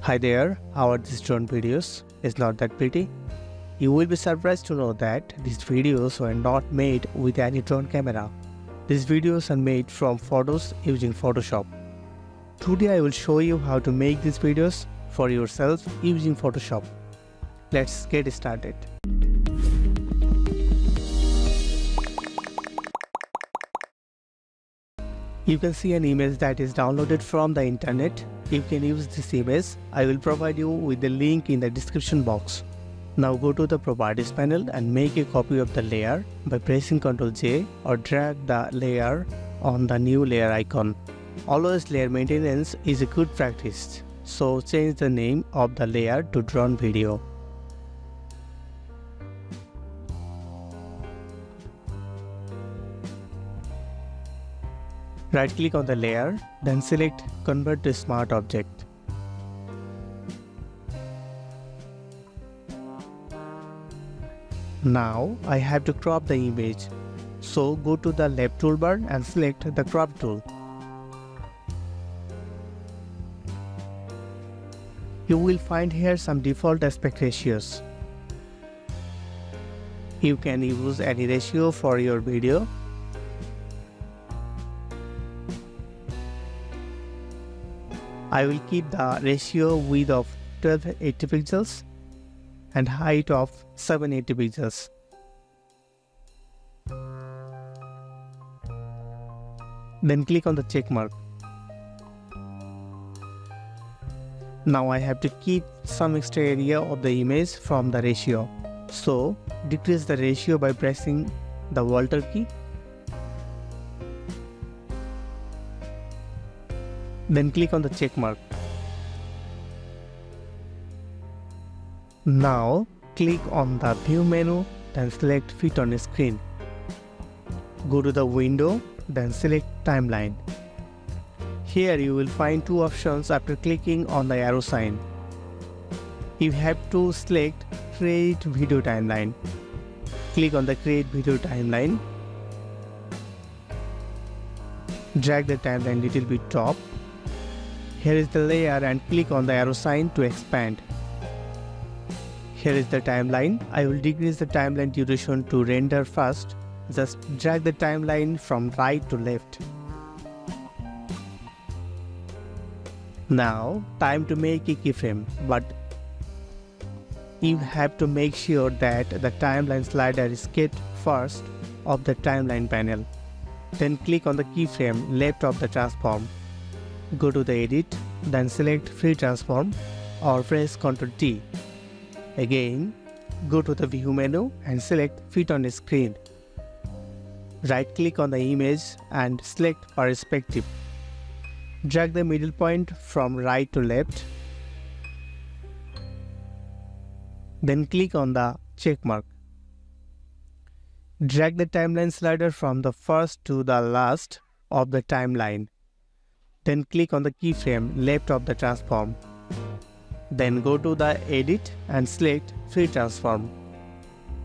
Hi there, how are these drone videos? It's not that pretty. You will be surprised to know that these videos were not made with any drone camera. These videos are made from photos using Photoshop. Today I will show you how to make these videos for yourself using Photoshop. Let's get started. You can see an image that is downloaded from the internet. You can use this image. I will provide you with the link in the description box. Now go to the properties panel and make a copy of the layer by pressing Ctrl J or drag the layer on the new layer icon. Always layer maintenance is a good practice, so change the name of the layer to drone video. Right click on the layer, then select Convert to Smart Object. Now I have to crop the image, so go to the left toolbar and select the crop tool. You will find here some default aspect ratios. You can use any ratio for your video. I will keep the ratio width of 1280 pixels and height of 780 pixels. Then click on the check mark. Now I have to keep some extra area of the image from the ratio. So decrease the ratio by pressing the Alt key. Then click on the check mark. Now click on the view menu, then select fit on screen. Go to the window, then select timeline. Here you will find two options after clicking on the arrow sign. You have to select create video timeline. Click on the create video timeline. Drag the timeline little bit top. Here is the layer and click on the arrow sign to expand. Here is the timeline. I will decrease the timeline duration to render fast. Just drag the timeline from right to left. Now, time to make a keyframe, but you have to make sure that the timeline slider is kept first of the timeline panel. Then click on the keyframe left of the transform. Go to the edit, then select free transform or press Ctrl T. Again, go to the view menu and select fit on screen. Right click on the image and select perspective. Drag the middle point from right to left. Then click on the check mark. Drag the timeline slider from the first to the last of the timeline. Then click on the keyframe left of the transform. Then go to the edit and select free transform.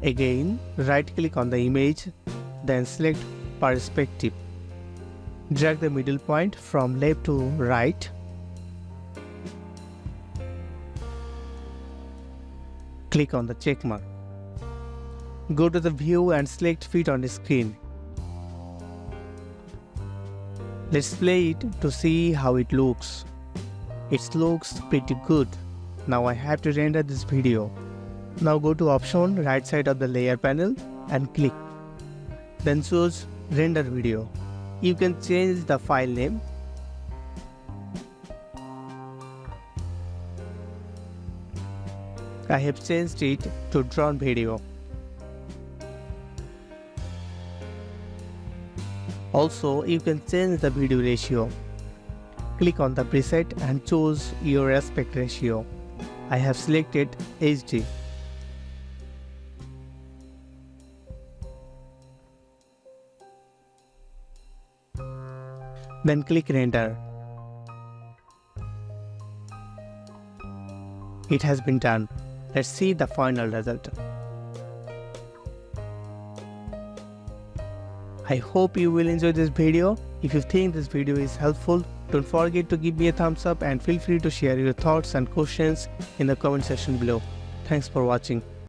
Again, right click on the image, then select perspective. Drag the middle point from left to right. Click on the check mark. Go to the view and select fit on the screen. Let's play it to see how it looks. It looks pretty good. Now I have to render this video. Now go to option right side of the layer panel and click. Then choose render video. You can change the file name. I have changed it to drone video. Also, you can change the video ratio. Click on the preset and choose your aspect ratio. I have selected HD. Then click render. It has been done. Let's see the final result. I hope you will enjoy this video. If you think this video is helpful, Don't forget to give me a thumbs up and feel free to share your thoughts and questions in the comment section below. Thanks for watching.